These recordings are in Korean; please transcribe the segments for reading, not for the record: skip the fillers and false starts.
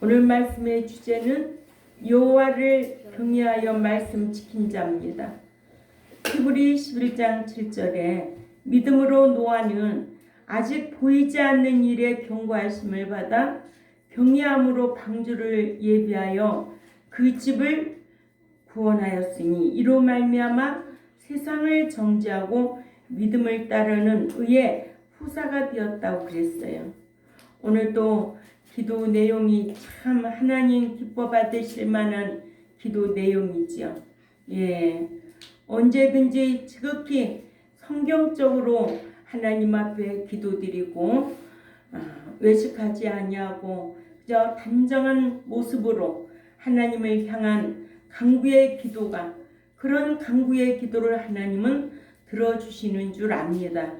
오늘 말씀의 주제는 여호와를 경외하여 말씀 지킨 자입니다. 히브리 11장 7절에 믿음으로 노아는 아직 보이지 않는 일에 경고하심을 받아 경외함으로 방주를 예비하여 그 집을 구원하였으니 이로 말미암아 세상을 정죄하고 믿음을 따르는 의의 후사가 되었다고 그랬어요. 오늘도 기도 내용이 참 하나님 기뻐 받으실 만한 기도 내용이지요. 언제든지 지극히 성경적으로 하나님 앞에 기도드리고 외식하지 아니하고 그저 단정한 모습으로 하나님을 향한 간구의 기도가, 그런 간구의 기도를 하나님은 들어주시는 줄 압니다.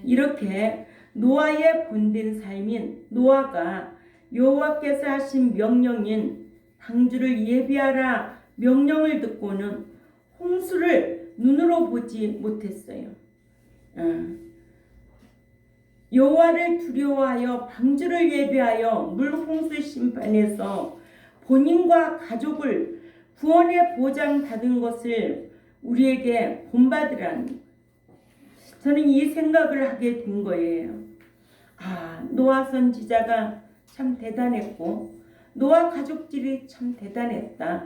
이렇게 노아의 본된 삶인 노아가 여호와께서 하신 명령인 방주를 예비하라 명령을 듣고는 홍수를 눈으로 보지 못했어요. 여호와를 두려워하여 방주를 예비하여 물홍수 심판에서 본인과 가족을 구원의 보장 받은 것을 우리에게 본받으라는 거예요. 저는 이 생각을 하게 된 거예요. 노아 선지자가 참 대단했고 노아 가족들이 참 대단했다.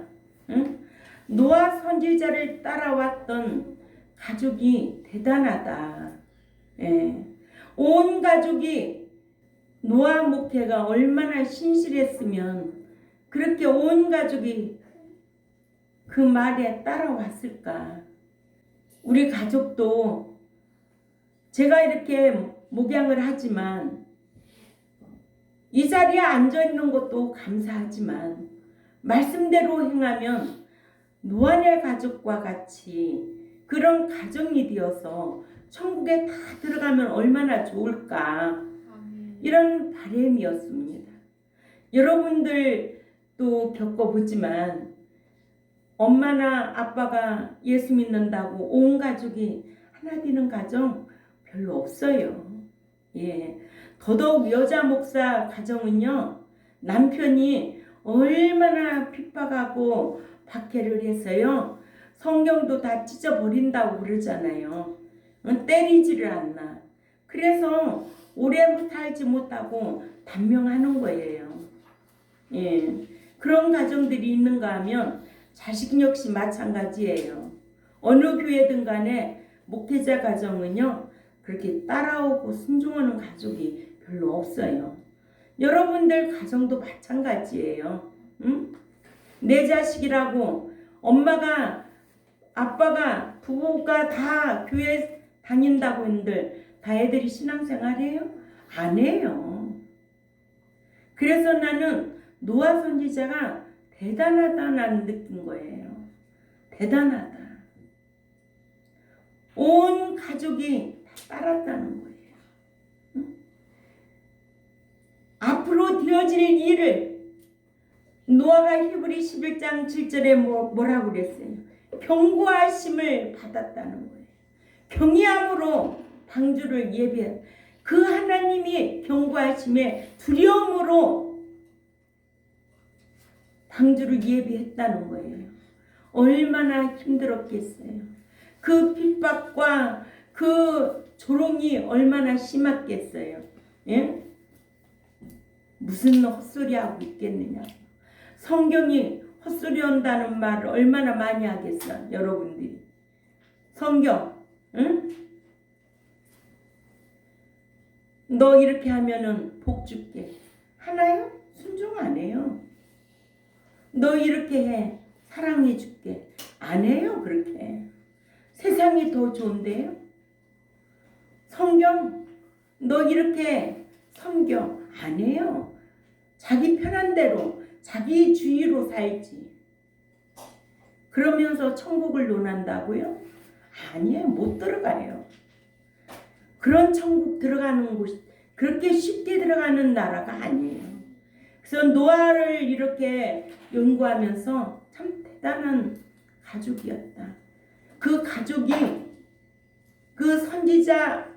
노아 선지자를 따라왔던 가족이 대단하다. 온 가족이 노아 목회가 얼마나 신실했으면 그렇게 온 가족이 그 말에 따라왔을까. 우리 가족도 제가 이렇게 목양을 하지만 이 자리에 앉아있는 것도 감사하지만 말씀대로 행하면 노아의 가족과 같이 그런 가정이 되어서 천국에 다 들어가면 얼마나 좋을까. 이런 바람이었습니다. 여러분들도 겪어보지만 엄마나 아빠가 예수 믿는다고 온 가족이 하나 되는 가정 별로 없어요. 더더욱 여자 목사 가정은요, 남편이 얼마나 핍박하고 박해를 해서요, 성경도 다 찢어버린다고 그러잖아요. 때리지를 않나. 그래서 오래 살지 못하고 단명하는 거예요. 그런 가정들이 있는가 하면 자식 역시 마찬가지예요. 어느 교회든 간에 목회자 가정은요, 그렇게 따라오고 순종하는 가족이 별로 없어요. 여러분들 가정도 마찬가지예요. 내 자식이라고 엄마가, 아빠가, 부부가 다 교회 다닌다고 했는데 다 애들이 신앙생활 해요? 안 해요. 그래서 나는 노아 선지자가 대단하다 나는 느낀 거예요. 대단하다. 온 가족이 다 따랐다는 거예요. 앞으로 되어질 일을 노아가 히브리 11장 7절에 뭐라고 그랬어요? 경고하심을 받았다는 거예요. 경외함으로 방주를 예비해. 그 하나님이 경고하심에 두려움으로 방주를 예비했다는 거예요. 얼마나 힘들었겠어요. 그 핍박과 그 조롱이 얼마나 심했겠어요. 무슨 헛소리 하고 있겠느냐. 성경이 헛소리 한다는 말을 얼마나 많이 하겠어, 여러분들이. 성경, 너 이렇게 하면은 복 줄게. 하나요? 순종 안 해요. 너 이렇게 해. 사랑해 줄게. 안 해요, 그렇게. 세상이 더 좋은데요? 성경, 너 이렇게 섬겨. 안 해요. 자기 편한 대로, 자기 주의로 살지. 그러면서 천국을 논한다고요? 아니에요. 못 들어가요. 그런 천국 들어가는 곳, 그렇게 쉽게 들어가는 나라가 아니에요. 그래서 노아를 이렇게 연구하면서 참 대단한 가족이었다. 그 가족이 그 선지자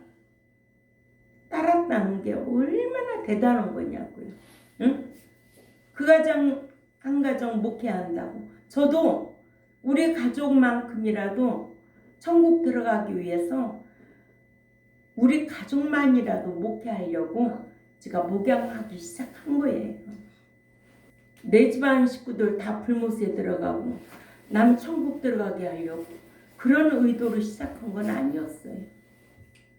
따랐다는 게 얼마나 대단한 거냐고요. 응? 그 가정 한 가정 목회한다고. 저도 우리 가족만큼이라도 천국 들어가기 위해서 우리 가족만이라도 목회하려고 제가 목양하기 시작한 거예요. 내 집안 식구들 다 불못에 들어가고 남 천국 들어가게 하려고 그런 의도로 시작한 건 아니었어요.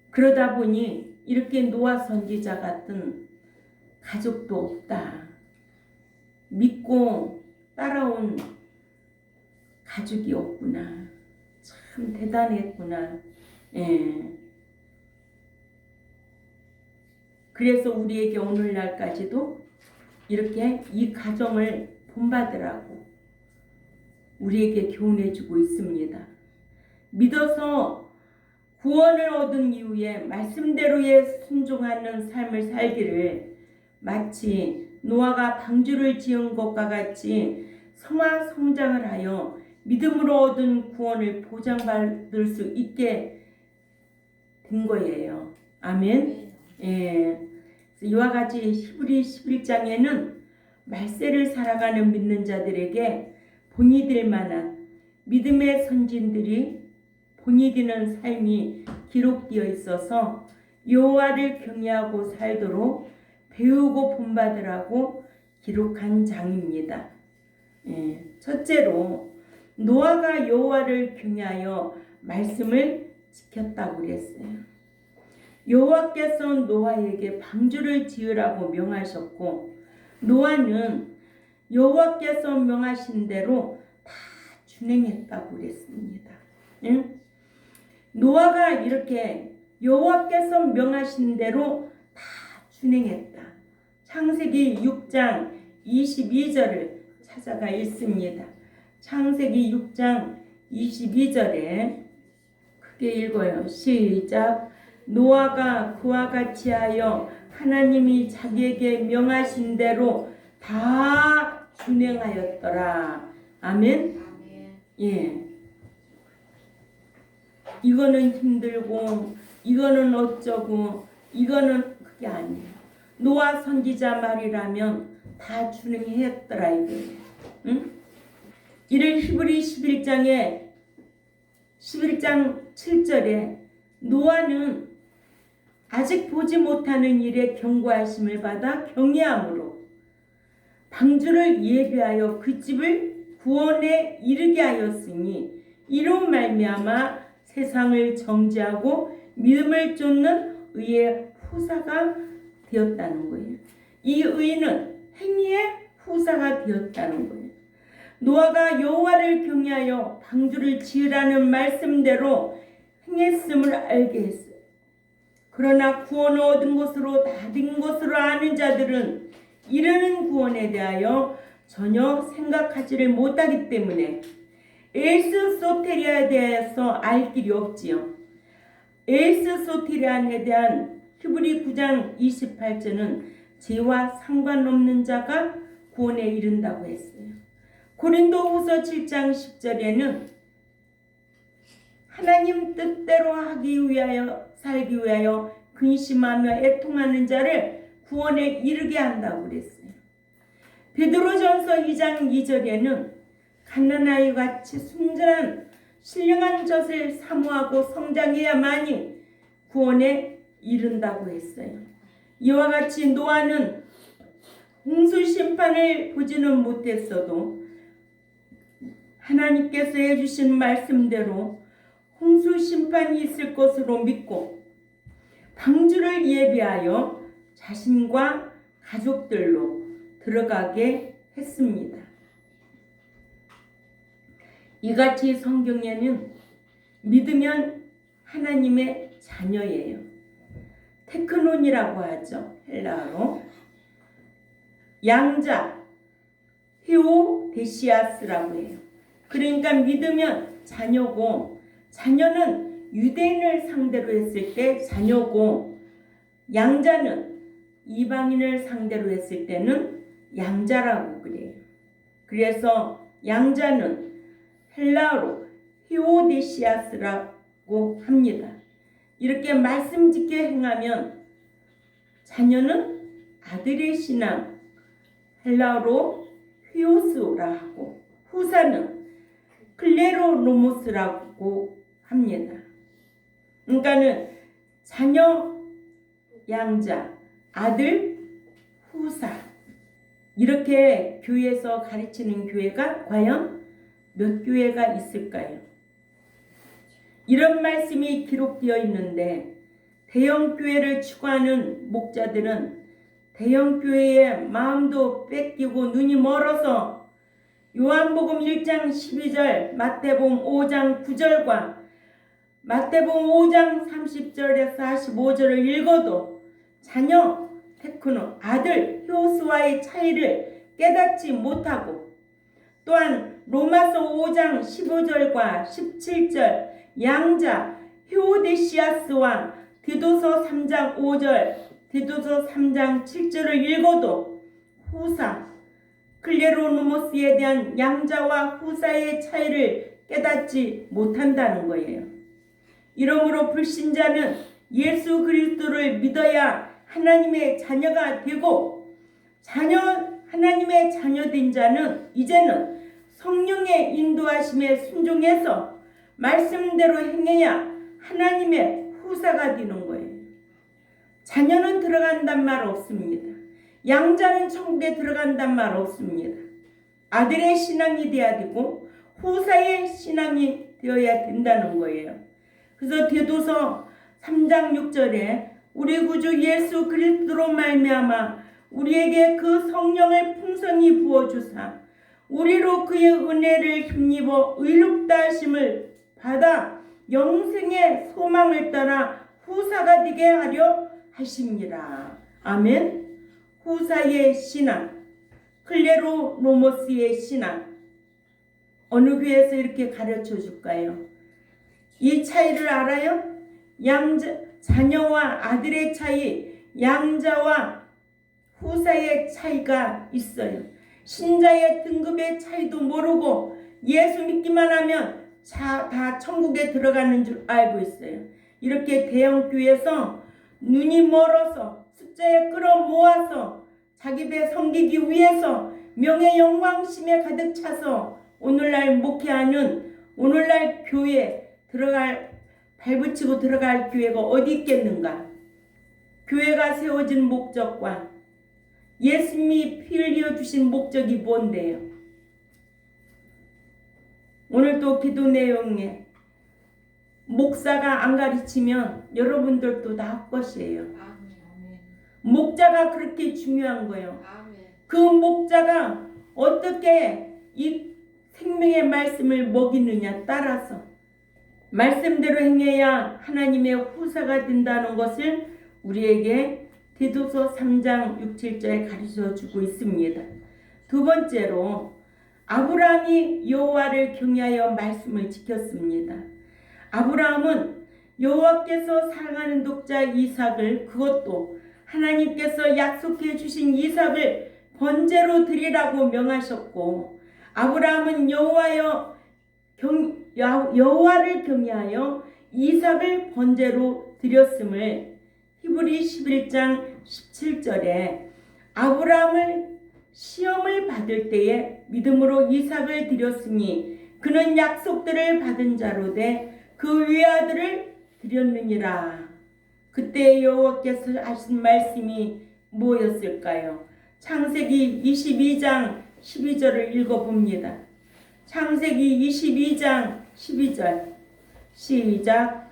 그러다 보니 이렇게 노아 선지자 같은 가족도 없다. 믿고 따라온 가족이 없구나. 참 대단했구나. 예. 그래서 우리에게 오늘날까지도 이렇게 이 가정을 본받으라고 우리에게 교훈해주고 있습니다. 믿어서 구원을 얻은 이후에 말씀대로의 순종하는 삶을 살기를 마치 노아가 방주를 지은 것과 같이 성화 성장을 하여 믿음으로 얻은 구원을 보장받을 수 있게 된 거예요. 아멘. 예. 이와 같이 히브리 11장에는 말세를 살아가는 믿는 자들에게 본이 될 만한 믿음의 선진들이 본이 되는 삶이 기록되어 있어서 여호와를 경외하고 살도록 배우고 본받으라고 기록한 장입니다. 예. 첫째로 노아가 여호와를 경외하여 말씀을 지켰다고 그랬어요. 여호와께서 노아에게 방주를 지으라고 명하셨고 노아는 여호와께서 명하신 대로 다 준행했다고 그랬습니다. 응? 노아가 이렇게 여호와께서 명하신 대로 다 준행했다. 창세기 6장 22절을 찾아가 읽습니다. 창세기 6장 22절에 크게 읽어요. 시작. 노아가 그와 같이 하여 하나님이 자기에게 명하신 대로 다 준행하였더라. 아멘. 예. 이거는 힘들고 이거는 어쩌고 이거는 그게 아니에요. 노아 선지자 말이라면 다 준행했더라 이거예요. 응? 이를 히브리 11장 7절에 노아는 아직 보지 못하는 일에 경고하심을 받아 경외함으로 방주를 예비하여 그 집을 구원에 이르게 하였으니 이로 말미암아 세상을 정죄하고 믿음을 쫓는 의의 후사가 되었다는 거예요. 이 의는 행위의 후사가 되었다는 거예요. 노아가 여호와를 경외하여 방주를 지으라는 말씀대로 행했음을 알게 했어요. 그러나 구원을 얻은 것으로 다 된 것으로 아는 자들은 이르는 구원에 대하여 전혀 생각하지를 못하기 때문에 에이스 소테리아에 대해서 알 길이 없지요. 에이스 소테리아에 대한 히브리 9장 28절은 죄와 상관없는 자가 구원에 이른다고 했어요. 고린도후서 7장 10절에는 하나님 뜻대로 하기 위하여 살기 위하여 근심하며 애통하는 자를 구원에 이르게 한다고 그랬어요. 베드로전서 2장 2절에는 갓난아이 같이 순전한 신령한 젖을 사모하고 성장해야만이 구원에 이른다고 했어요. 이와 같이 노아는 홍수 심판을 보지는 못했어도 하나님께서 해주신 말씀대로 홍수 심판이 있을 것으로 믿고 방주를 예비하여 자신과 가족들로 들어가게 했습니다. 이같이 성경에는 믿으면 하나님의 자녀예요. 테크논이라고 하죠. 헬라어로. 양자, 헤오데시아스라고 해요. 그러니까 믿으면 자녀고 자녀는 유대인을 상대로 했을 때 자녀고 양자는 이방인을 상대로 했을 때는 양자라고 그래요. 그래서 양자는 헬라어로 히오데시아스라고 합니다. 이렇게 말씀 짓게 행하면 자녀는 아들의 신앙 헬라어로 휘오스라 하고 후사는 클레로노모스라고 합니다. 그러니까는 자녀, 양자, 아들, 후사 이렇게 교회에서 가르치는 교회가 과연 몇 교회가 있을까요? 이런 말씀이 기록되어 있는데 대형 교회를 추구하는 목자들은 대형 교회의 마음도 뺏기고 눈이 멀어서 요한복음 1장 12절, 마태복음 5장 9절과 마태복음 5장 30절에서 45절을 읽어도 자녀, 테크노, 아들, 효수와의 차이를 깨닫지 못하고 또한 로마서 5장 15절과 17절 양자, 효데시아스와 디도서 3장 5절, 디도서 3장 7절을 읽어도 후사, 클레로노모스에 대한 양자와 후사의 차이를 깨닫지 못한다는 거예요. 이러므로 불신자는 예수 그리스도를 믿어야 하나님의 자녀가 되고 하나님의 자녀된 자는 이제는 성령의 인도하심에 순종해서 말씀대로 행해야 하나님의 후사가 되는 거예요. 자녀는 들어간단 말 없습니다. 양자는 천국에 들어간단 말 없습니다. 아들의 신앙이 되어야 되고 후사의 신앙이 되어야 된다는 거예요. 그래서 디도서 3장 6절에 우리 구주 예수 그리스도로 말미암아 우리에게 그 성령을 풍성히 부어주사 우리로 그의 은혜를 힘입어 의롭다 하심을 받아 영생의 소망을 따라 후사가 되게 하려 하십니다. 아멘. 후사의 신앙, 클레로노모스의 신앙 어느 교회에서 이렇게 가르쳐 줄까요? 이 차이를 알아요? 자녀와 아들의 차이, 양자와 후사의 차이가 있어요. 신자의 등급의 차이도 모르고 예수 믿기만 하면 다 천국에 들어가는 줄 알고 있어요. 이렇게 대형 교회에서 눈이 멀어서 숫자에 끌어모아서 자기 배 섬기기 위해서 명예 영광심에 가득 차서 오늘날 목회하는 오늘날 교회 발붙이고 들어갈 교회가 어디 있겠는가? 교회가 세워진 목적과 예수님이 피 흘려 주신 목적이 뭔데요? 오늘 또 기도 내용에 목사가 안 가르치면 여러분들도 다 헛것이에요. 목자가 그렇게 중요한 거예요. 그 목자가 어떻게 이 생명의 말씀을 먹이느냐 따라서 말씀대로 행해야 하나님의 후사가 된다는 것을 우리에게 디도서 3장 6, 7절에 가르쳐주고 있습니다. 두 번째로 아브라함이 여호와를 경외하여 말씀을 지켰습니다. 아브라함은 여호와께서 사랑하는 독자 이삭을 그것도 하나님께서 약속해 주신 이삭을 번제로 드리라고 명하셨고 아브라함은 여호와를 경외하여 이삭을 번제로 드렸음을 히브리 11장 17절에 아브라함을 시험을 받을 때에 믿음으로 이삭을 드렸으니 그는 약속들을 받은 자로 돼 그 외아들을 드렸느니라. 그때 여호와께서 하신 말씀이 뭐였을까요? 창세기 22장 12절을 읽어봅니다. 창세기 22장 12절 시작.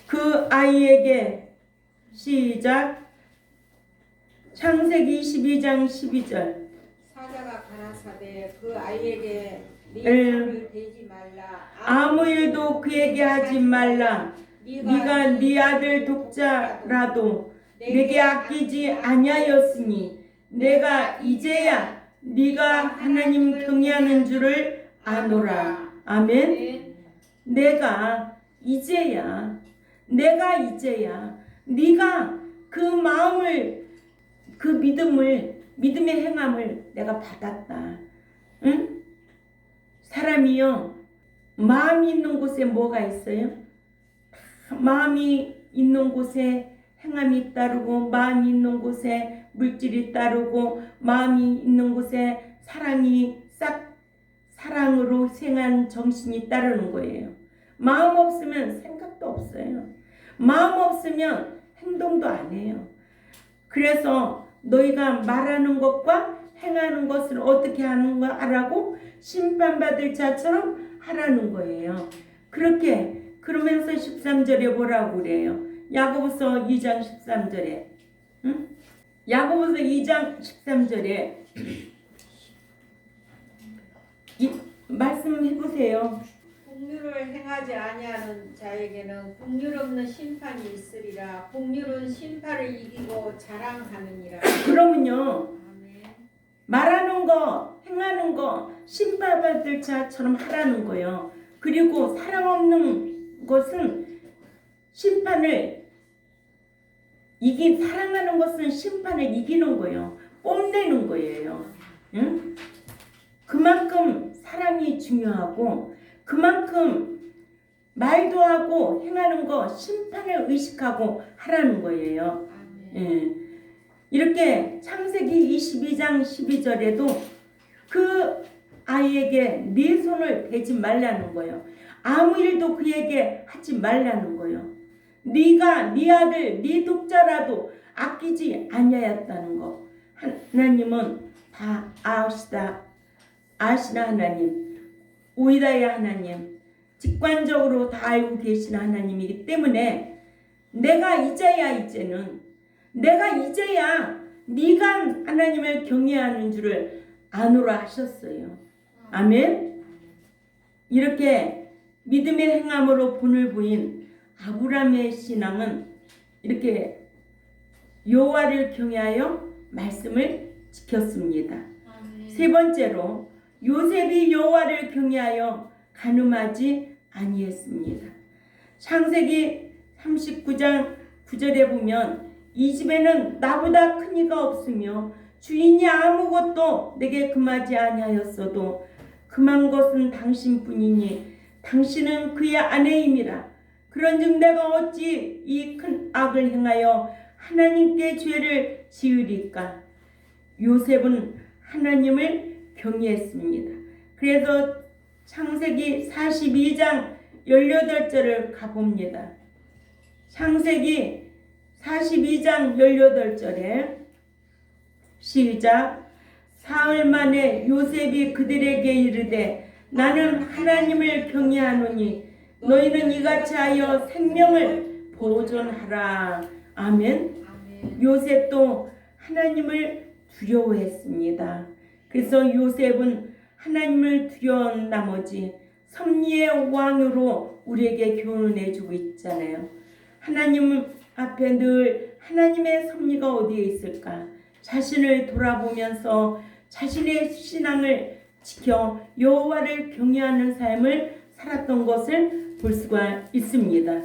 그 아이에게 시작. 창세기 22장 12절 사자가 가라사대 그 아이에게 네 손을 대지 말라 아무 일도 그에게 하지 말라 네가 네 아들 독자라도 내게 아끼지 아니하였으니 내가 이제야 네가 하나님 경외하는 줄을 아노라. 아멘. 내가 이제야 네가 그 마음을 그 믿음의 행함을 내가 받았다. 응? 사람이요 마음이 있는 곳에 뭐가 있어요? 마음이 있는 곳에 행함이 따르고 마음이 있는 곳에 물질이 따르고 마음이 있는 곳에 사랑이 싹 사랑으로 생한 정신이 따르는 거예요. 마음 없으면 생각도 없어요. 마음 없으면 행동도 안 해요. 그래서 너희가 말하는 것과 행하는 것을 어떻게 하는 거 하라고 심판받을 자처럼 하라는 거예요. 그렇게 그러면서 13절에 뭐라고 그래요? 야고보서 2장 13절에 응? 야고보서 2장 13절에 말씀해 보세요. 공률을 행하지 아니하는 자에게는 공률 없는 심판이 있으리라. 공률은 심판을 이기고 자랑하느니라. 그러면요, 아멘. 말하는 거, 행하는 거 심판받을 자처럼 하라는 거예요. 그리고 사랑 없는 것은 사랑하는 것은 심판을 이기는 거예요. 뽐내는 거예요. 응? 그만큼 사랑이 중요하고 그만큼 말도 하고 행하는 거 심판을 의식하고 하라는 거예요. 예. 이렇게 창세기 22장 12절에도 그 아이에게 네 손을 대지 말라는 거예요. 아무 일도 그에게 하지 말라는 거예요. 네가 네 아들 네 독자라도 아끼지 아니하였다는 거. 하나님은 다 아시나 하나님, 오이다의 하나님, 직관적으로 다 알고 계시는 하나님이기 때문에 내가 이제야 네가 하나님을 경외하는 줄을 아노라 하셨어요. 아멘. 이렇게 믿음의 행함으로 본을 보인 아브라함의 신앙은 이렇게 여호와를 경외하여 말씀을 지켰습니다. 세 번째로 요셉이 여호와를 경외하여 간음하지 아니했습니다. 창세기 39장 9절에 보면 이 집에는 나보다 큰 이가 없으며 주인이 아무것도 내게 금하지 아니하였어도 금한 것은 당신뿐이니 당신은 그의 아내임이라. 그런즉 내가 어찌 이 큰 악을 행하여 하나님께 죄를 지으리까. 요셉은 하나님을 경외했습니다. 그래서 창세기 42장 18절을 가봅니다. 창세기 42장 18절에 시작. 사흘 만에 요셉이 그들에게 이르되 나는 하나님을 경외하노니 너희는 이같이 하여 생명을 보존하라. 아멘. 요셉도 하나님을 두려워했습니다. 그래서 요셉은 하나님을 두려운 나머지 섭리의 왕으로 우리에게 교훈해주고 있잖아요. 하나님 앞에 늘 하나님의 섭리가 어디에 있을까? 자신을 돌아보면서 자신의 신앙을 지켜 여호와를 경외하는 삶을 살았던 것을 볼 수가 있습니다.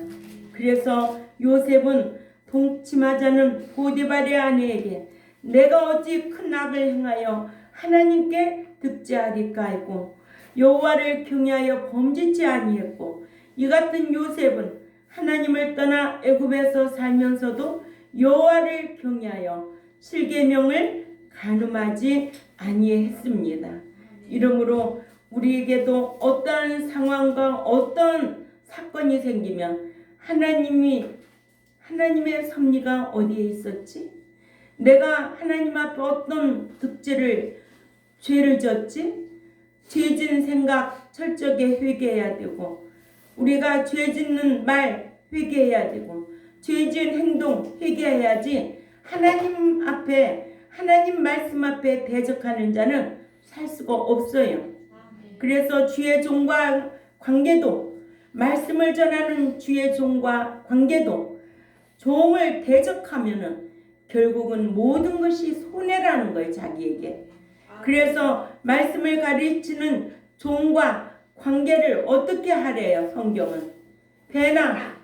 그래서 요셉은 동침하자는 보디발의 아내에게 내가 어찌 큰 악을 행하여 하나님께 득죄하리까 하고 여호와를 경외하여 범죄치 아니했고 이 같은 요셉은 하나님을 떠나 애굽에서 살면서도 여호와를 경외하여 십계명을 간음하지 아니했습니다. 이러므로 우리에게도 어떠한 상황과 어떤 사건이 생기면 하나님의 섭리가 어디에 있었지? 내가 하나님 앞에 어떤 죄를 졌지? 죄진 생각 철저하게 회개해야 되고 우리가 죄짓는 말 회개해야 되고 죄진 행동 회개해야지 하나님 말씀 앞에 대적하는 자는 살 수가 없어요. 그래서 주의 종과 관계도 말씀을 전하는 주의 종과 관계도 종을 대적하면은 결국은 모든 것이 손해라는 거예요, 자기에게. 그래서 말씀을 가르치는 종과 관계를 어떻게 하래요, 성경은? 배나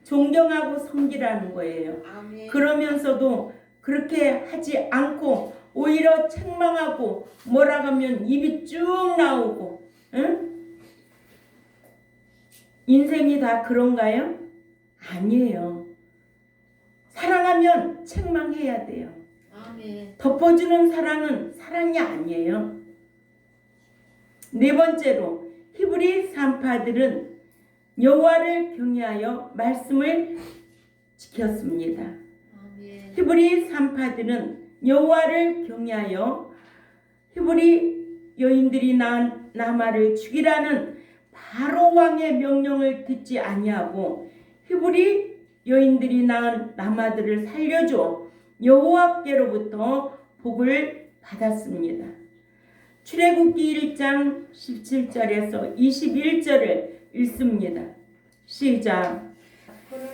존경하고 섬기라는 거예요. 그러면서도 그렇게 하지 않고 오히려 책망하고 뭐라 하면 입이 쭉 나오고, 응? 인생이 다 그런가요? 아니에요. 사랑하면 책망해야 돼요. 아멘. 덮어주는 사랑은 사랑이 아니에요. 네 번째로 히브리 산파들은 여호와를 경외하여 말씀을 지켰습니다. 아멘. 히브리 산파들은 여호와를 경외하여 히브리 여인들이 낳은 나마를 죽이라는 바로 왕의 명령을 듣지 아니하고 히브리 여인들이 낳은 나마들을 살려줘 여호와께로부터 복을 받았습니다. 출애굽기 1장 17절에서 21절을 읽습니다. 시작.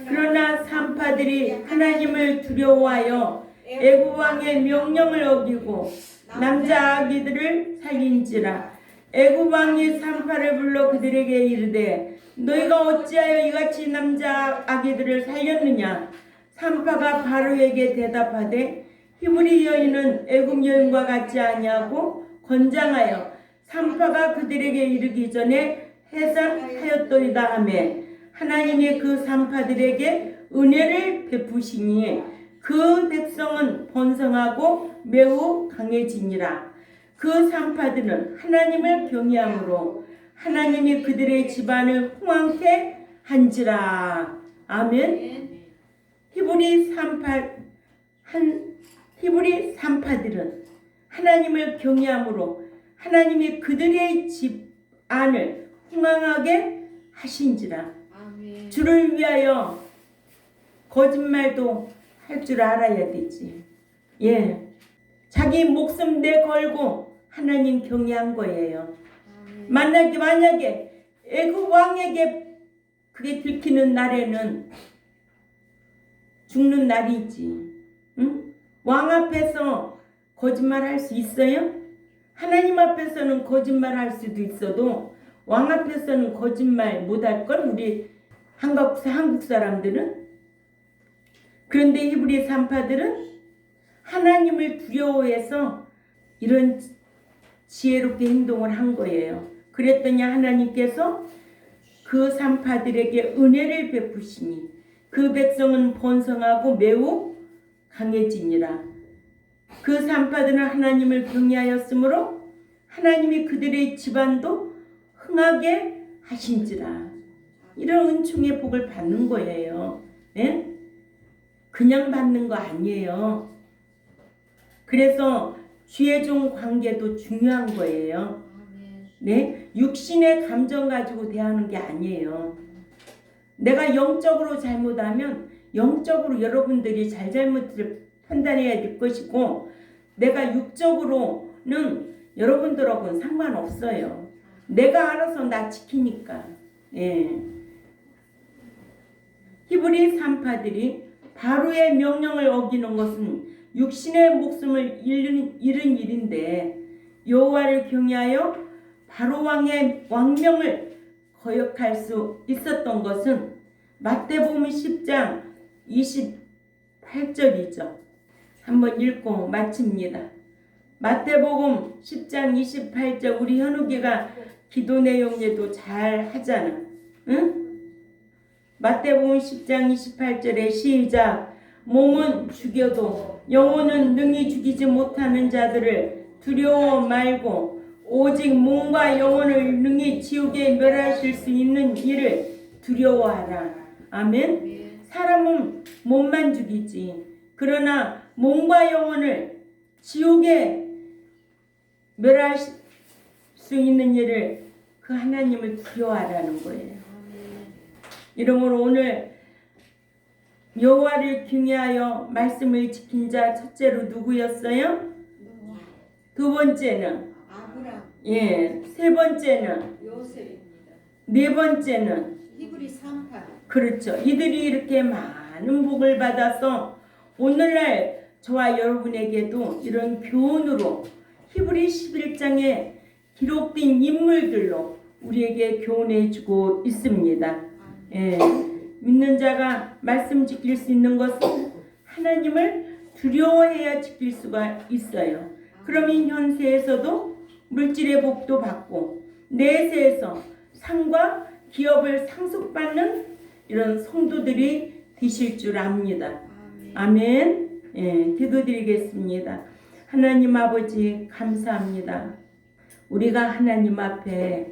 그러나 산파들이 하나님을 두려워하여 애굽 왕의 명령을 어기고 남자 아기들을 살린지라. 애굽 왕이 산파를 불러 그들에게 이르되 너희가 어찌하여 이같이 남자 아기들을 살렸느냐. 산파가 바로에게 대답하되 히브리 여인은 애굽 여인과 같지 아니하고 건장하여 산파가 그들에게 이르기 전에 해산하였도이다 하매 하나님이 그 산파들에게 은혜를 베푸시니 그 백성은 번성하고 매우 강해지니라. 그 산파들은 하나님을 경외함으로 하나님이 그들의 집안을 흥왕케 한지라. 아멘. 히브리 산파들은 하나님을 경외함으로 하나님이 그들의 집안을 흥왕하게 하신지라. 아멘. 주를 위하여 거짓말도 할 줄 알아야 되지. 예, 자기 목숨 내걸고 하나님 경외한 거예요. 아멘. 만약에 애굽 왕에게 그게 들키는 날에는 죽는 날이지. 응? 왕 앞에서 거짓말 할 수 있어요? 하나님 앞에서는 거짓말 할 수도 있어도 왕 앞에서는 거짓말 못할 걸 우리 한국 사람들은. 그런데 히브리 산파들은 하나님을 두려워해서 이런 지혜롭게 행동을 한 거예요. 그랬더니 하나님께서 그 산파들에게 은혜를 베푸시니 그 백성은 번성하고 매우 강해지니라. 그 산파들은 하나님을 경외하였으므로 하나님이 그들의 집안도 흥하게 하신지라. 이런 은총의 복을 받는 거예요. 예? 그냥 받는 거 아니에요. 그래서 주의 종 관계도 중요한 거예요. 네? 육신의 감정 가지고 대하는 게 아니에요. 내가 영적으로 잘못하면 영적으로 여러분들이 잘못을 판단해야 될 것이고 내가 육적으로는 여러분들하고는 상관없어요. 내가 알아서 나 지키니까. 예. 히브리 산파들이 바로의 명령을 어기는 것은 육신의 목숨을 잃은 일인데 여호와를 경외하여 바로 왕의 왕명을 거역할 수 있었던 것은 마태복음 10장 28절이죠. 한번 읽고 마칩니다. 마태복음 10장 28절 우리 현욱이가 기도 내용에도 잘 하잖아. 응? 마태복음 10장 28절에 시작. 몸은 죽여도 영혼은 능히 죽이지 못하는 자들을 두려워 말고 오직 몸과 영혼을 능히 지옥에 멸하실 수 있는 이를 두려워하라. 아멘. 사람은 몸만 죽이지. 그러나 몸과 영혼을 지옥에 멸하실 수 있는 일을 그 하나님을 두려워하라는 거예요. 이러므로 오늘 여호와를 경외하여 말씀을 지킨 자 첫째로 누구였어요? 두 번째는 아브람. 예, 세 번째는 요셉입니다. 네 번째는 히브리 산파. 그렇죠. 이들이 이렇게 많은 복을 받아서 오늘날 저와 여러분에게도 이런 교훈으로 히브리 11장에 기록된 인물들로 우리에게 교훈해 주고 있습니다. 예, 믿는 자가 말씀 지킬 수 있는 것은 하나님을 두려워해야 지킬 수가 있어요. 그러면 현세에서도 물질의 복도 받고 내세에서 상과 기업을 상속받는 이런 성도들이 되실 줄 압니다. 아멘. 예, 기도드리겠습니다. 하나님 아버지 감사합니다. 우리가 하나님 앞에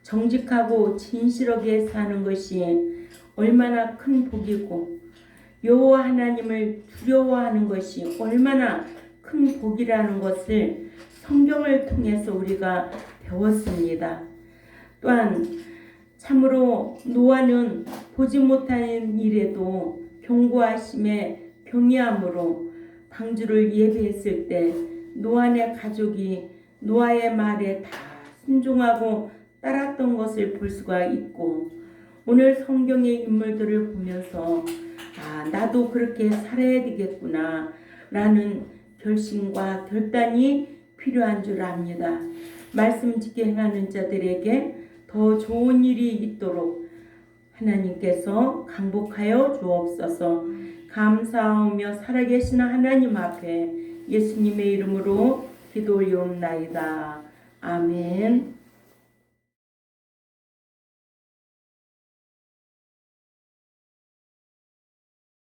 정직하고 진실하게 사는 것이 얼마나 큰 복이고 여호와 하나님을 두려워하는 것이 얼마나 큰 복이라는 것을 성경을 통해서 우리가 배웠습니다. 또한 참으로 노아는 보지 못하는 일에도 경고하심에 경외함으로 방주를 예배했을 때 노아의 가족이 노아의 말에 다 순종하고 따랐던 것을 볼 수가 있고, 오늘 성경의 인물들을 보면서 나도 그렇게 살아야 되겠구나 라는 결심과 결단이 필요한 줄 압니다. 말씀 지켜 행하는 자들에게 더 좋은 일이 있도록 하나님께서 강복하여 주옵소서. 감사하며 살아계시는 하나님 앞에 예수님의 이름으로 기도 올리옵나이다. 아멘.